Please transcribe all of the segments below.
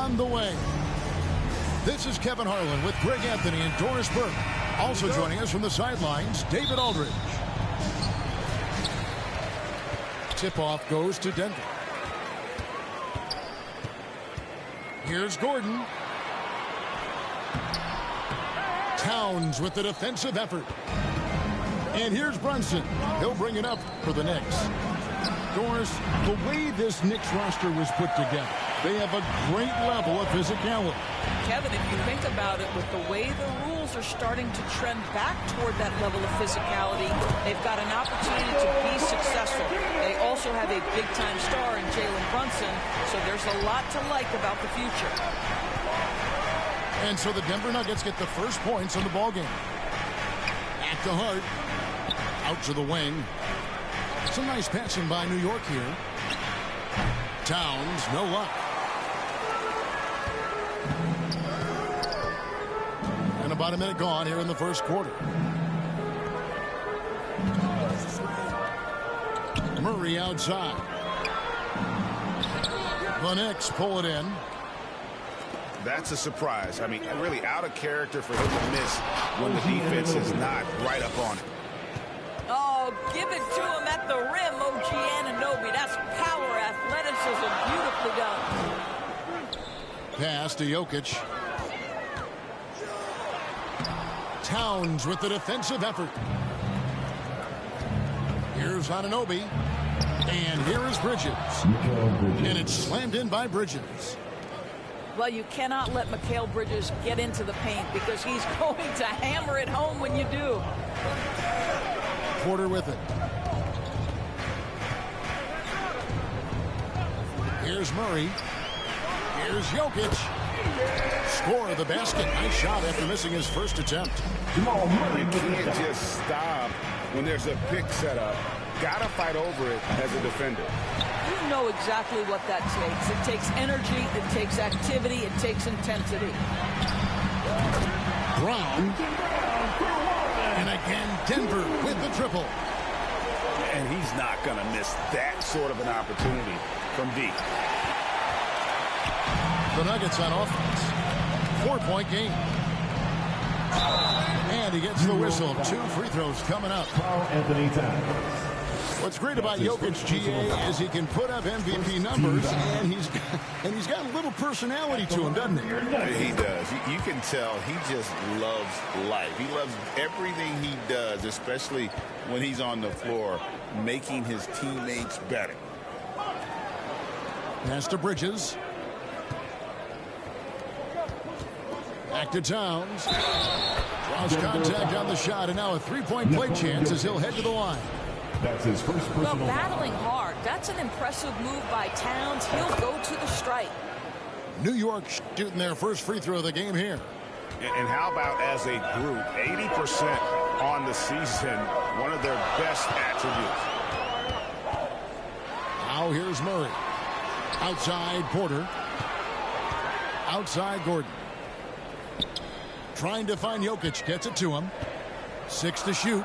on the way. This is Kevin Harlan with Greg Anthony and Doris Burke. Also joining us from the sidelines, David Aldridge. Tip-off goes to Denver. Here's Gordon. Towns with the defensive effort. And here's Brunson. He'll bring it up for the Knicks. Doris, the way this Knicks roster was put together, they have a great level of physicality. Kevin, if you think about it, with the way the rules are starting to trend back toward that level of physicality, they've got an opportunity to be successful. They also have a big-time star in Jalen Brunson, so there's a lot to like about the future. And so the Denver Nuggets get the first points in the ballgame. Back to Hart. Out to the wing. Some nice passing by New York here. Towns, no luck. And about a minute gone here in the first quarter. Murray outside. The Knicks pull it in. That's a surprise. I mean, really out of character for him to miss when the defense is not right up on it. Oh, give it to him at the rim, OG Anunoby. That's power, athleticism, beautifully done. Pass to Jokic. Towns with the defensive effort. Here's Anunoby. And here is Bridges. And it's slammed in by Bridges. Well, you cannot let Mikal Bridges get into the paint because he's going to hammer it home when you do. Porter with it. Here's Murray. Here's Jokic. Score the basket. Nice shot after missing his first attempt. You can't just stop when there's a pick set up. Gotta fight over it as a defender. You know exactly what that takes. It takes energy, it takes activity, it takes intensity. Brown. And again, Denver with the triple. And he's not going to miss that sort of an opportunity from deep. The Nuggets on offense. 4-point game. And he gets the whistle. 2 free throws coming up. Anthony Towns. What's great about Jokic, GA, is he can put up MVP numbers, and he's got a little personality to him, doesn't he? He does. You can tell he just loves life. He loves everything he does, especially when he's on the floor, making his teammates better. Pass to Bridges. Back to Towns. Draws contact on the shot, and now a 3-point play chance as he'll head to the line. That's his first personal. Well, battling hard. That's an impressive move by Towns. He'll go to the strike. New York shooting their first free throw of the game here. And how about as a group, 80% on the season, one of their best attributes. Now here's Murray. Outside Porter. Outside Gordon. Trying to find Jokic. Gets it to him. 6 to shoot.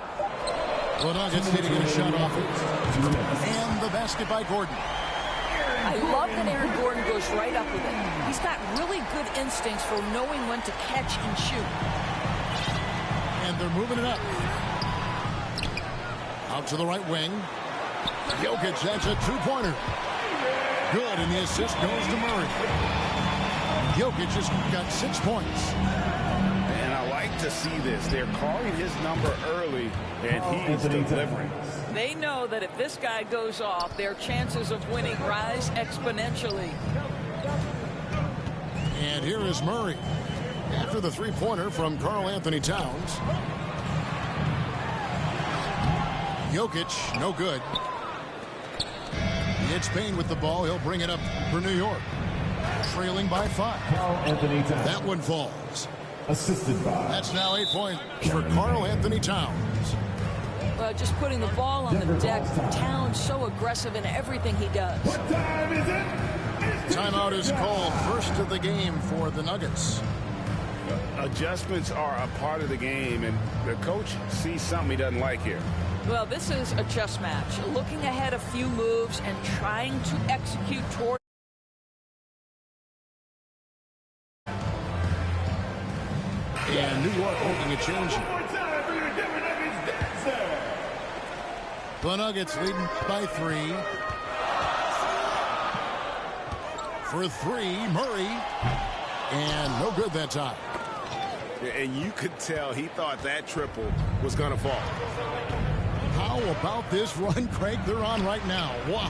The Nuggets need to get a shot off it. And the basket by Gordon. I love that Aaron Gordon goes right up with it. He's got really good instincts for knowing when to catch and shoot. And they're moving it up. Out to the right wing. Jokic, that's a 2-pointer. Good, and the assist goes to Murray. Jokic has got 6 points. And I like to see this. They're calling his number early, and he's delivering. They know that if this guy goes off, their chances of winning rise exponentially. And here is Murray. After the 3-pointer from Karl Anthony Towns. Jokic, no good. It's Payne with the ball. He'll bring it up for New York. Trailing by 5. Karl Anthony Towns. That one falls. Assisted by. That's now 8 points for Karl Anthony Towns. Just putting the ball on the deck. Towns so aggressive in everything he does. What time is it? Timeout is called. First of the game for the Nuggets. Adjustments are a part of the game, and the coach sees something he doesn't like here. Well, this is a chess match. Looking ahead a few moves and trying to execute toward And New York holding a change here. The Nuggets leading by 3. For 3, Murray. And no good that time. And you could tell he thought that triple was going to fall. How about this run, Craig, they're on right now? Wow.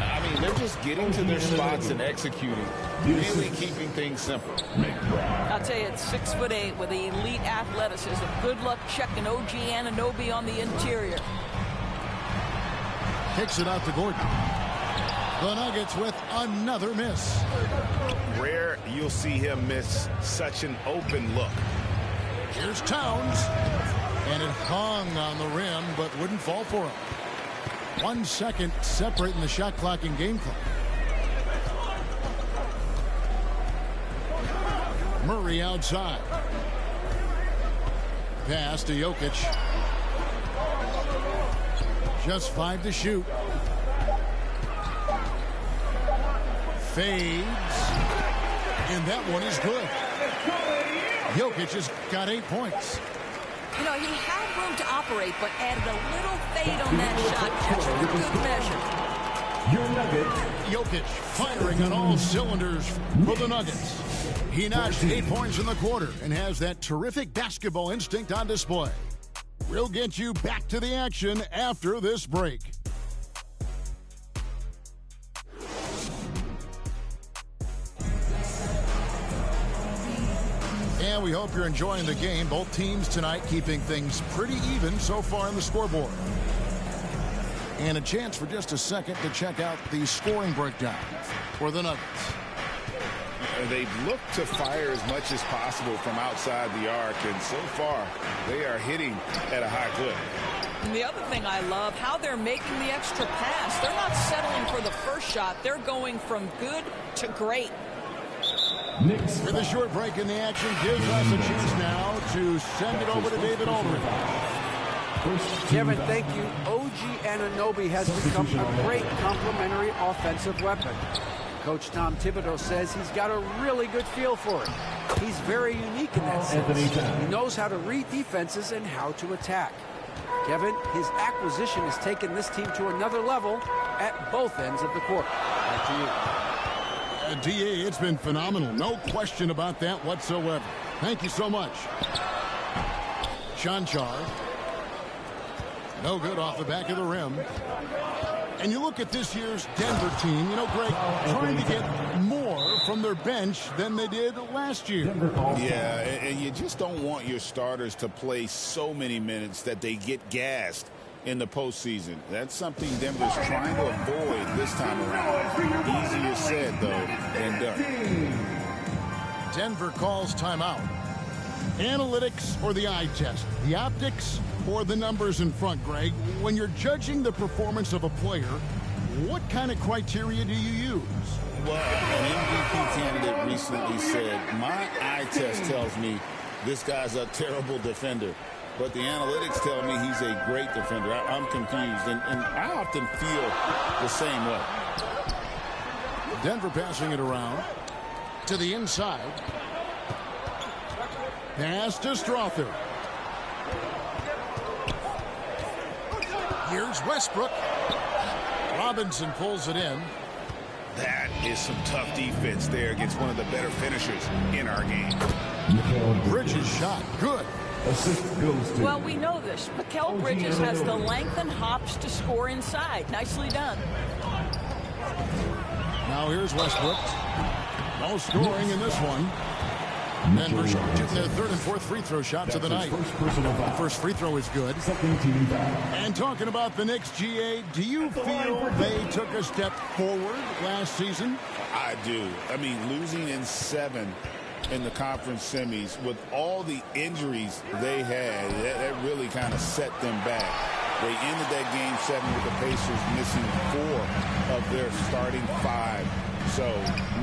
I mean, they're just getting to their spots and executing, really keeping things simple. I'll tell you, it's 6'8" with elite athleticism. Good luck checking OG Anunoby on the interior. Kicks it out to Gordon. The Nuggets with another miss. Rare you'll see him miss such an open look. Here's Towns. And it hung on the rim, but wouldn't fall for him. 1 second separating the shot clock and game clock. Murray outside. Pass to Jokic. Just 5 to shoot. Fades. And that one is good. Jokic has got 8 points. You know, he had room to operate, but added a little fade on that shot. That's a good measure. Jokic firing on all cylinders for the Nuggets. He notched 8 points in the quarter and has that terrific basketball instinct on display. We'll get you back to the action after this break. And we hope you're enjoying the game. Both teams tonight keeping things pretty even so far on the scoreboard. And a chance for just a second to check out the scoring breakdown for the Nuggets. They've looked to fire as much as possible from outside the arc, and so far they are hitting at a high clip. And the other thing I love, how they're making the extra pass. They're not settling for the first shot. They're going from good to great. With a short break in the action, gives us a chance now to send it over to David Aldridge. Kevin, thank you. OG Anunoby has become a great complementary offensive weapon. Coach Tom Thibodeau says he's got a really good feel for it. He's very unique in that sense. He knows how to read defenses and how to attack. Kevin, his acquisition has taken this team to another level at both ends of the court. Back to you. DA, it's been phenomenal. No question about that whatsoever. Thank you so much. Chanchar. No good off the back of the rim. And you look at this year's Denver team, you know, Greg, trying to get more from their bench than they did last year. Yeah, and you just don't want your starters to play so many minutes that they get gassed in the postseason. That's something Denver's trying to avoid this time around. Easier said, though, than done. Denver calls timeout. Analytics or the eye test? The optics or the numbers in front, Greg? When you're judging the performance of a player, what kind of criteria do you use? Well, an MVP candidate recently said, my eye test tells me this guy's a terrible defender, but the analytics tell me he's a great defender. I'm confused, and I often feel the same way. Denver passing it around to the inside. Pass to Strother. Here's Westbrook. Robinson pulls it in. That is some tough defense there against one of the better finishers in our game. Bridges shot. Good. Well, we know this. Mikal Bridges has the length and hops to score inside. Nicely done. Now here's Westbrook. No scoring in this one. Denver shooting their third and fourth free throw shots of the night. The first free throw is good. And talking about the Knicks, GA, do you feel they took a step forward last season? I do. I mean, losing in 7 in the conference semis with all the injuries they had, that really kind of set them back. They ended that game 7 with the Pacers missing 4 of their starting 5. So,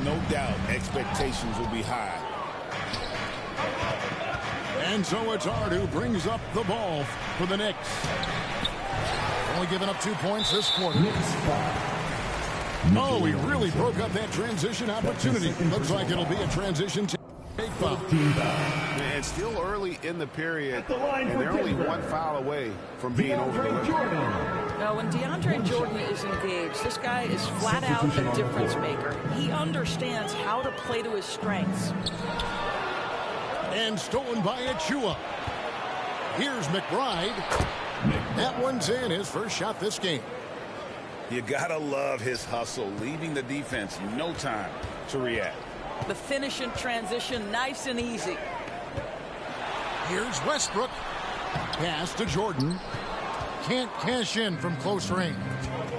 no doubt, expectations will be high. And so it's Hart who brings up the ball for the Knicks. Only giving up 2 points this quarter. Oh, he really broke up that transition opportunity. Looks like it'll be a transition to take foul. And still early in the period, and they're only one foul away from being over the limit. Now, when DeAndre Jordan is engaged, this guy is flat out a difference maker. He understands how to play to his strengths. And stolen by Achua. Here's McBride. That one's in, his first shot this game. You gotta love his hustle, leaving the defense no time to react. The finish in transition, nice and easy. Here's Westbrook. Pass to Jordan. Can't cash in from close range.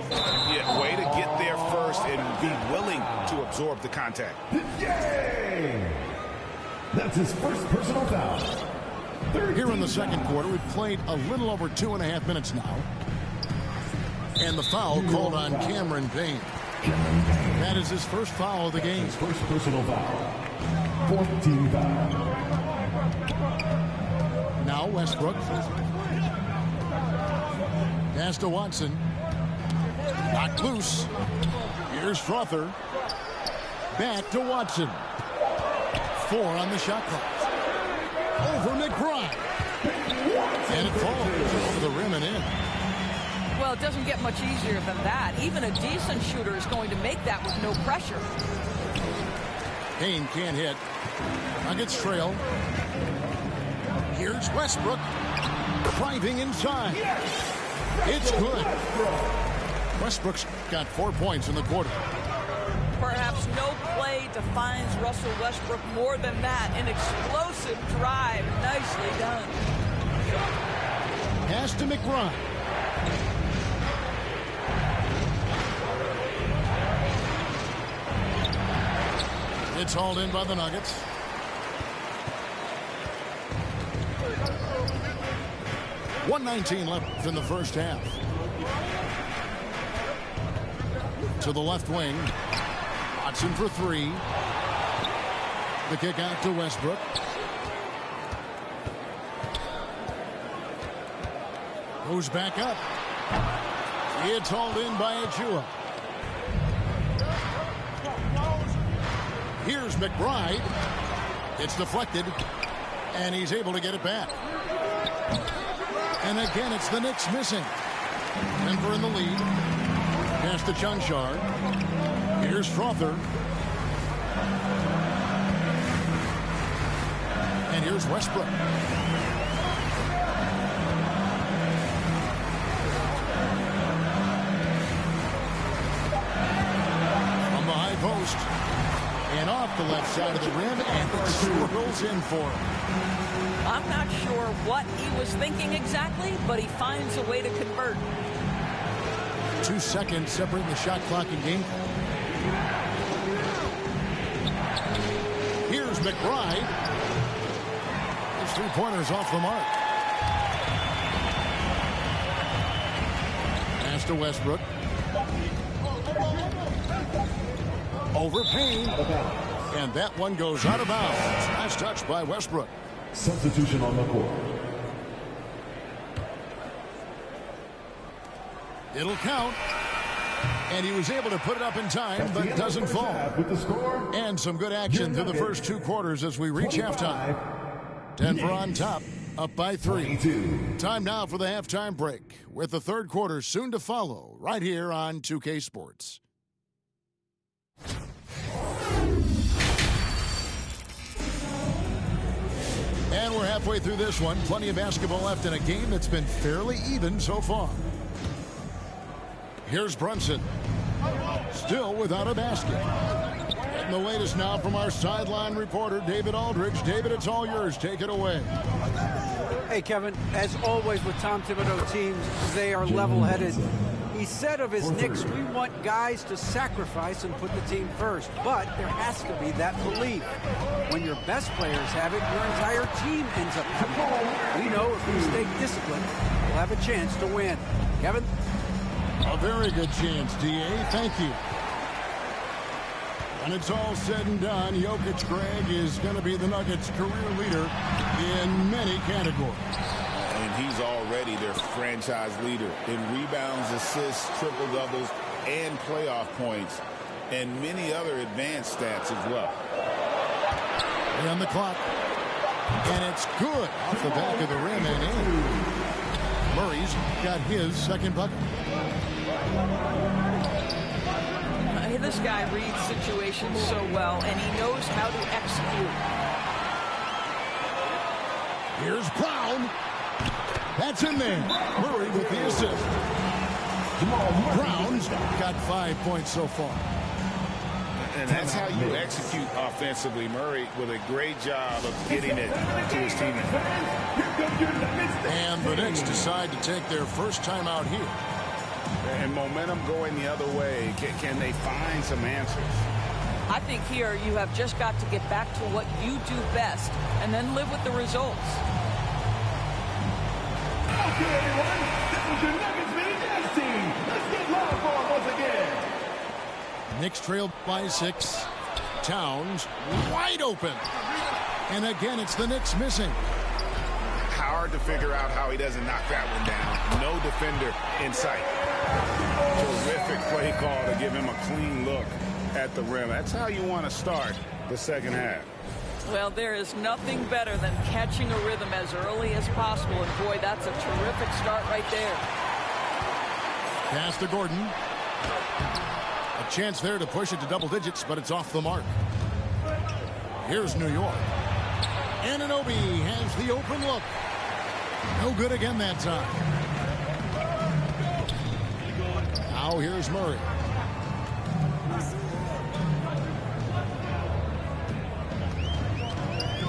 Yeah, way to get there first and be willing to absorb the contact. Yay! That's his first personal foul. Here in the second quarter, we've played a little over 2.5 minutes now. And the foul called on Cameron Payne. That is his first foul of the game. His first personal foul. 4th team foul. Now Westbrook. Pass to Watson. Knocked loose. Here's Strother. Back to Watson. 4 on the shot clock. Over McBride. And it falls over the rim and in. Well, it doesn't get much easier than that. Even a decent shooter is going to make that with no pressure. Payne can't hit. Nuggets trail. Here's Westbrook. Driving inside. It's good. Westbrook's got 4 points in the quarter. Perhaps no play defines Russell Westbrook more than that. An explosive drive. Nicely done. Pass to McBride. It's hauled in by the Nuggets. .119 left in the first half. To the left wing. Watson for 3. The kick out to Westbrook. Goes back up. It's hauled in by Achua. Here's McBride. It's deflected. And he's able to get it back. And again, it's the Knicks missing. Denver in the lead. Pass to Chunchard. Here's Strother. And here's Westbrook. From the high post. And off the left side of the rim. And it swirls in for him. I'm not sure what he was thinking exactly, but he finds a way to convert. 2 seconds separating the shot clock and game. Here's McBride. His 3-pointers off the mark. Pass to Westbrook. Over Payne. And that one goes out of bounds. Nice touch by Westbrook. Substitution on the court. It'll count. And he was able to put it up in time, but doesn't fall. With the score. And some good action through the first 2 quarters as we reach halftime. Denver on top, up by 3. 22. Time now for the halftime break, with the third quarter soon to follow, right here on 2K Sports. And we're halfway through this one. Plenty of basketball left in a game that's been fairly even so far. Here's Brunson. Still without a basket. And the latest now from our sideline reporter, David Aldridge. David, it's all yours. Take it away. Hey, Kevin, as always with Tom Thibodeau teams, they are level-headed. He said of his Knicks, we want guys to sacrifice and put the team first. But there has to be that belief. When your best players have it, your entire team ends up having it. We know if we stay disciplined, we'll have a chance to win. Kevin? A very good chance, D.A. Thank you. When it's all said and done, Jokic, Greg, is going to be the Nuggets' career leader in many categories. And he's already their franchise leader in rebounds, assists, triple-doubles, and playoff points, and many other advanced stats as well. And the clock. And it's good off the back of the rim and in. Murray's got his second bucket. This guy reads situations so well, and he knows how to execute. Here's Brown. That's in there. Murray with the assist. Brown's got 5 points so far. And that's how you execute offensively. Murray with a great job of getting it to his teammate. And the Knicks decide to take their first time out here. And momentum going the other way. Can they find some answers? I think here you have just got to get back to what you do best and then live with the results. Okay, everyone, this is your Nuggets Mini team. Let's get loud for them once again. Knicks trailed by 6. Towns wide open. And again, it's the Knicks missing. Hard to figure out how he doesn't knock that one down. No defender in sight. Terrific play call to give him a clean look at the rim. That's how you want to start the second half. Well, there is nothing better than catching a rhythm as early as possible. And boy, that's a terrific start right there. Pass to Gordon. A chance there to push it to double digits, but it's off the mark. Here's New York. Anunoby has the open look. No good again that time. Now here's Murray.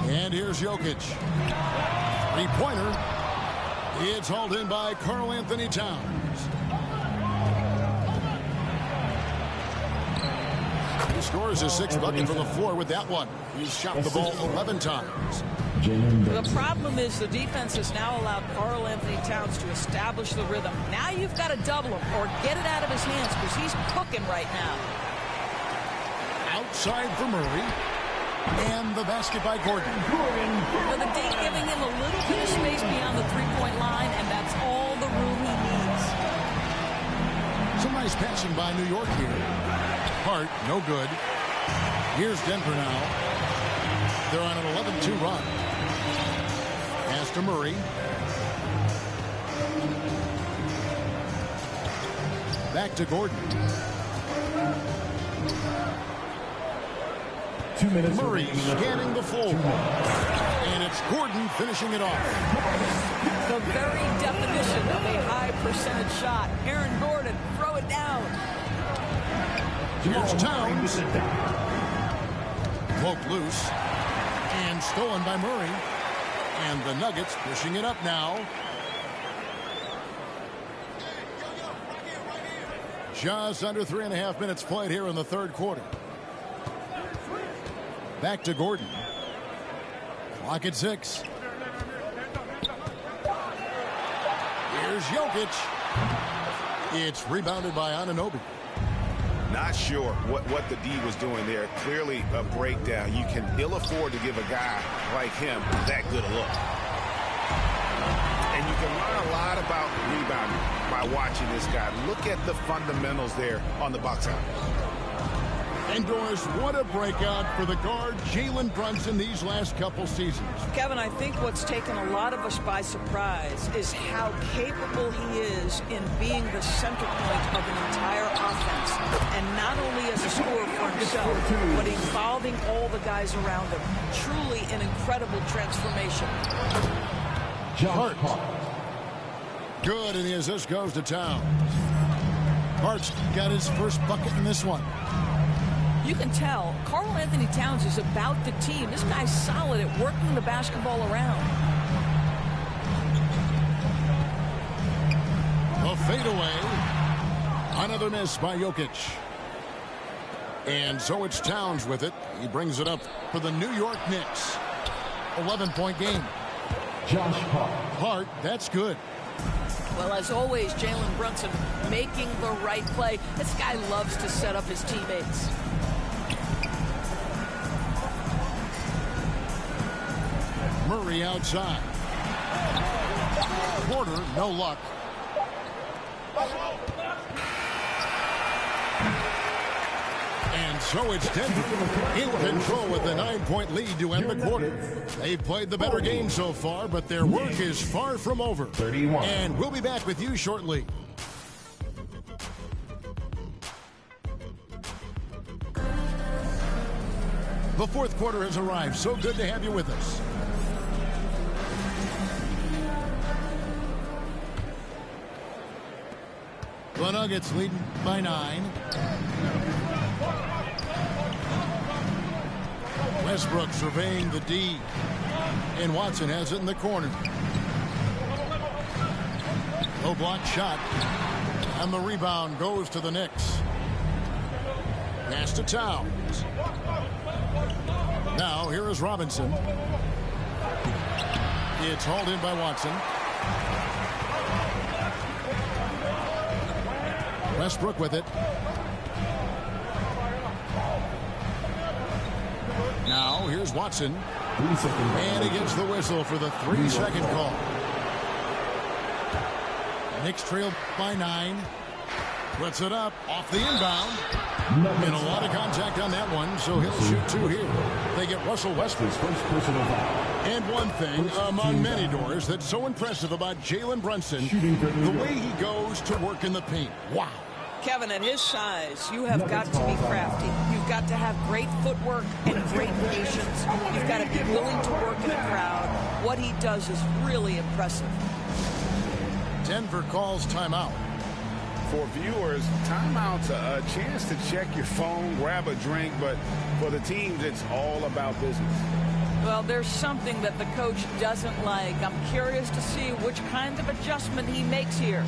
And here's Jokic. Three-pointer. It's hauled in by Karl Anthony Towns. He scores his 6th bucket from the floor with that one. He's shot the ball 11 times. The problem is the defense has now allowed Karl Anthony Towns to establish the rhythm. Now you've got to double him or get it out of his hands because he's cooking right now. Outside for Murray. And the basket by Gordon. Well, the D giving him a little bit of space beyond the three-point line, and that's all the room he needs. Some nice passing by New York here. Hart, no good. Here's Denver now. They're on an 11-2 run. Pass to Murray. Back to Gordon. 2 minutes. Murray scanning the floor. And it's Gordon finishing it off. The very definition of a high percentage shot. Aaron Gordon, throw it down. Here's Towns. Poked loose. And stolen by Murray. And the Nuggets pushing it up now. Just under 3.5 minutes played here in the third quarter. Back to Gordon. Clock at 6. Here's Jokic. It's rebounded by Anunoby. Not sure what the D was doing there. Clearly a breakdown. You can ill afford to give a guy like him that good a look. And you can learn a lot about rebounding by watching this guy. Look at the fundamentals there on the box out. And Doris, what a breakout for the guard Jalen Brunson these last couple seasons. Kevin, I think what's taken a lot of us by surprise is how capable he is in being the center point of an entire offense. And not only as a scorer for himself, but involving all the guys around him. Truly an incredible transformation. Hart. Good, and the assist goes to Towns. Hart's got his first bucket in this one. You can tell Karl Anthony Towns is about the team. This guy's solid at working the basketball around. A fadeaway. Another miss by Jokic. And so it's Towns with it. He brings it up for the New York Knicks. 11-point game. Josh Hart. Hart, that's good. Well, as always, Jalen Brunson making the right play. This guy loves to set up his teammates. Murray outside. Porter, no luck. And So it's Denver in control with a 9-point lead to end the quarter. They've played the better game so far, but their work is far from over. 31. And we'll be back with you shortly. The fourth quarter has arrived. So good to have you with us. The Nuggets leading by 9. Westbrook surveying the D. And Watson has it in the corner. No block shot. And the rebound goes to the Knicks. Pass to Towns. Now here is Robinson. It's hauled in by Watson. Westbrook with it. Now here's Watson. And he gets the whistle for the 3-second call. Knicks trail by 9. Puts it up off the inbound. And a lot of contact on that one, so he'll shoot 2 here. They get Russell Westbrook. And one thing among many doors that's so impressive about Jalen Brunson, the way he goes to work in the paint. Wow. Kevin, at his size, you have got to be crafty. You've got to have great footwork and great patience. You've got to be willing to work in a crowd. What he does is really impressive. Denver calls timeout. For viewers, timeout's a chance to check your phone, grab a drink, but for the teams, it's all about business. Well, there's something that the coach doesn't like. I'm curious to see which kind of adjustment he makes here.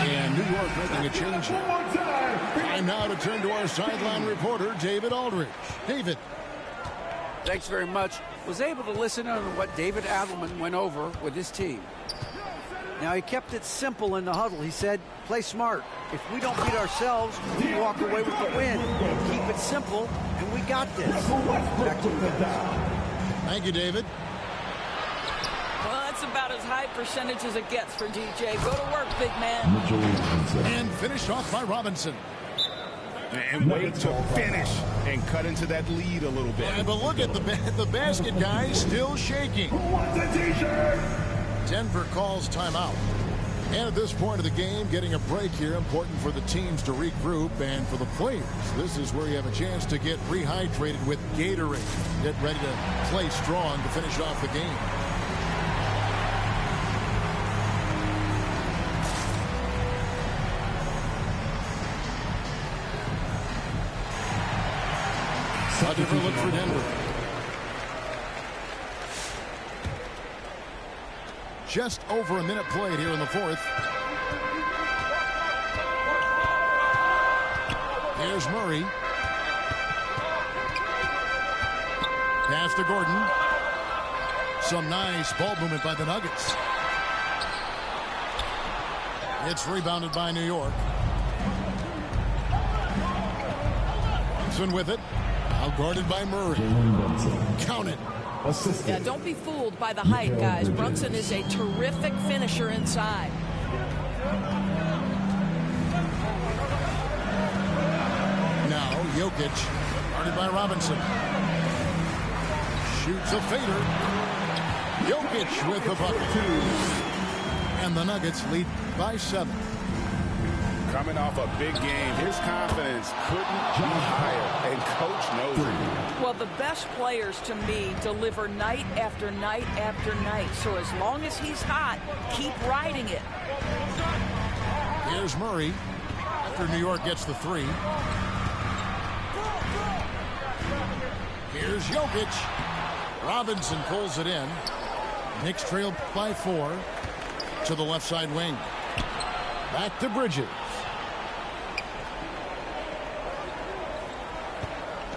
And New York making a change here. Time now to turn to our sideline reporter, David Aldridge. David. Thanks very much. Was able to listen on what David Adelman went over with his team. Now, he kept it simple in the huddle. He said, play smart. If we don't beat ourselves, we walk away with the win. Keep it simple, and we got this. Back to you guys. Thank you, David. Well, that's about as high percentage as it gets for DJ. Go to work, big man. And finished off by Robinson. And wait to finish and cut into that lead a little bit. Yeah, but look at the basket, guys, still shaking. Denver calls timeout. And at this point of the game, getting a break here, important for the teams to regroup, and for the players, this is where you have a chance to get rehydrated with Gatorade. Get ready to play strong to finish off the game. A different look for Denver. Just over a minute played here in the fourth. Here's Murray. Pass to Gordon. Some nice ball movement by the Nuggets. It's rebounded by New York. Brunson with it. Now guarded by Murray. Count it. Yeah, don't be fooled by the height, guys. Brunson is a terrific finisher inside. Now Jokic, guarded by Robinson. Shoots a fader. Jokic with the bucket. And the Nuggets lead by 7. Coming off a big game, his confidence couldn't be higher, and coach knows it. Well, the best players to me deliver night after night after night. So as long as he's hot, keep riding it. Here's Murray after New York gets the 3. Here's Jokic. Robinson pulls it in. Knicks trail by 4 to the left side wing. Back to Bridges.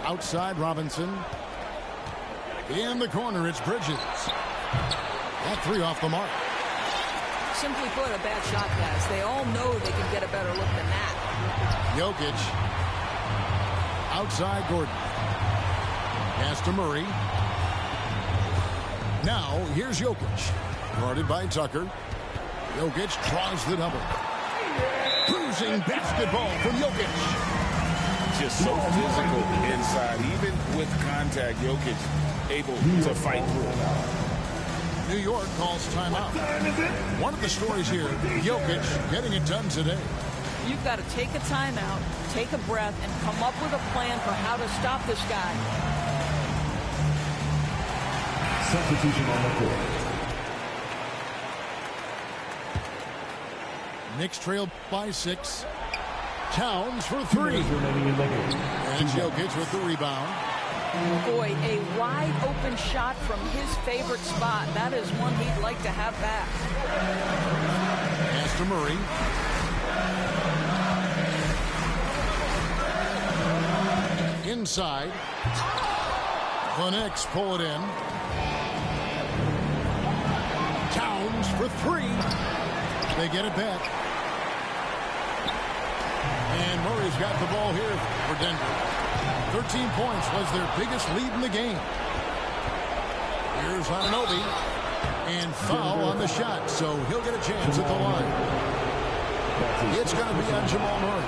Outside Robinson. In the corner, it's Bridges. That 3 off the mark. Simply put, a bad shot, guys. They all know they can get a better look than that. Jokic. Outside Gordon. Pass to Murray. Now, here's Jokic. Guarded by Tucker. Jokic draws the double. Cruising basketball from Jokic. Just so physical inside. Even with contact, Jokic able to fight through. New York calls timeout. One of the stories here, Jokic getting it done today. You've got to take a timeout, take a breath, and come up with a plan for how to stop this guy. Substitution on the court. Knicks trail by 6. Towns for 3. And Jokic with the rebound. Boy, a wide open shot from his favorite spot. That is one he'd like to have back. Pass to Murray. Inside. The Knicks pull it in. Towns for 3. They get it back. And Murray's got the ball here for Denver. 13 points was their biggest lead in the game. Here's Anunoby. And foul on the shot, so he'll get a chance at the line. It's going to be on Jamal Murray.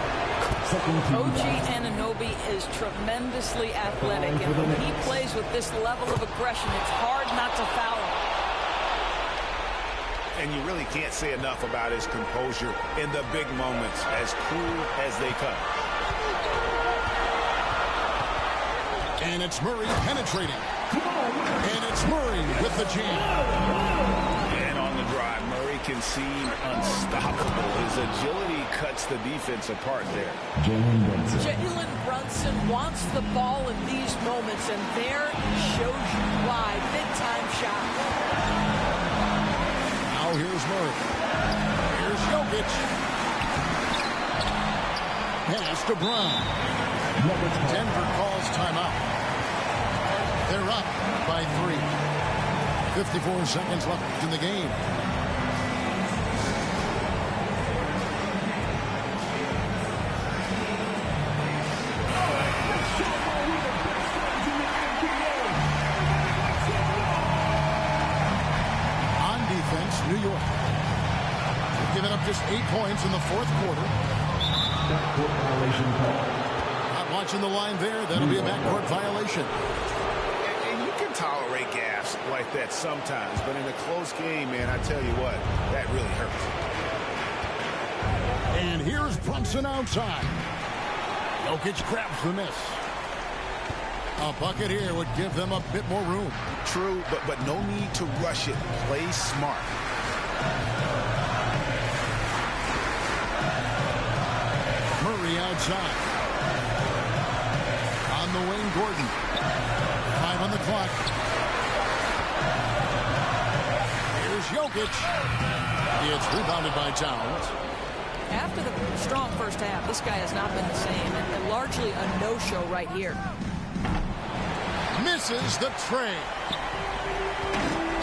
OG Anunoby is tremendously athletic, and when he plays with this level of aggression, it's hard not to foul him. And you really can't say enough about his composure in the big moments, as cool as they come. And it's Murray penetrating. And it's Murray with the jam. And on the drive, Murray can seem unstoppable. His agility cuts the defense apart there. Jalen Brunson wants the ball in these moments, and there he shows you why. Big-time shot. Now here's Murray. Here's Jokic. Pass to Brown. Denver calls timeout. They're up by 3. 54 seconds left in the game. On defense, New York. They've given up just 8 points in the fourth quarter. Backcourt violation call. Not watching the line there. That'll be a backcourt violation. And you can tolerate gaffes like that sometimes, but in a close game, man, I tell you what, that really hurts. And here's Brunson outside. Jokic grabs the miss. A bucket here would give them a bit more room. True, but no need to rush it. Play smart. Murray outside. On the wing, Gordon. 5 on the clock. Here's Jokic. It's rebounded by Towns. After the strong first half, this guy has not been the same, and largely a no-show right here. Misses the tray.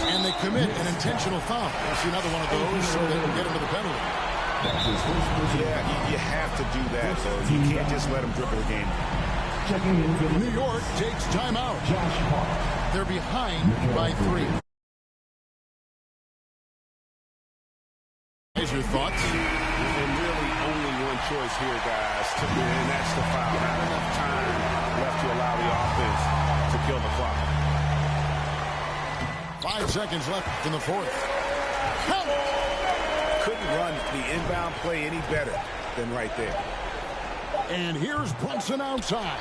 And they commit an intentional foul. We'll see another one of those so they can get into the penalty. Yeah, you have to do that, though. You can't just let them dribble the game. New York takes timeout. They're behind by 3. Here's your thoughts. And really only one choice here, guys, and that's the foul. Not enough time left to allow the offense to kill the clock. 5 seconds left in the fourth. Help! Couldn't run the inbound play any better than right there. And here's Brunson outside.